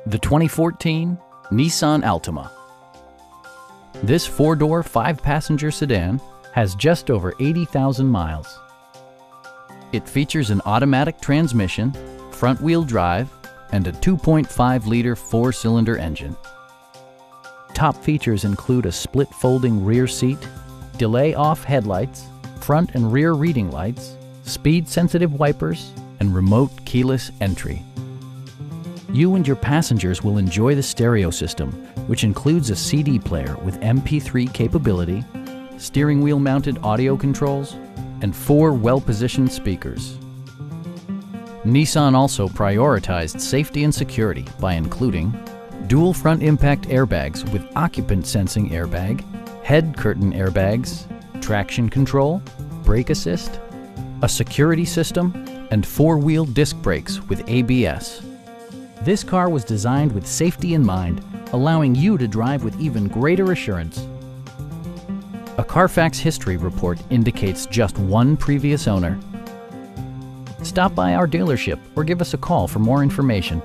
The 2014 Nissan Altima. This four-door, five-passenger sedan has just over 80,000 miles. It features an automatic transmission, front-wheel drive, and a 2.5-liter four-cylinder engine. Top features include a split folding rear seat, delay-off headlights, front and rear reading lights, speed-sensitive wipers, and remote keyless entry. You and your passengers will enjoy the stereo system, which includes a CD player with MP3 capability, steering wheel mounted audio controls, and 4 well-positioned speakers. Nissan also prioritized safety and security by including dual front impact airbags with occupant sensing airbag, head curtain airbags, traction control, brake assist, a security system, and 4-wheel disc brakes with ABS. This car was designed with safety in mind, allowing you to drive with even greater assurance. A Carfax history report indicates just one previous owner. Stop by our dealership or give us a call for more information.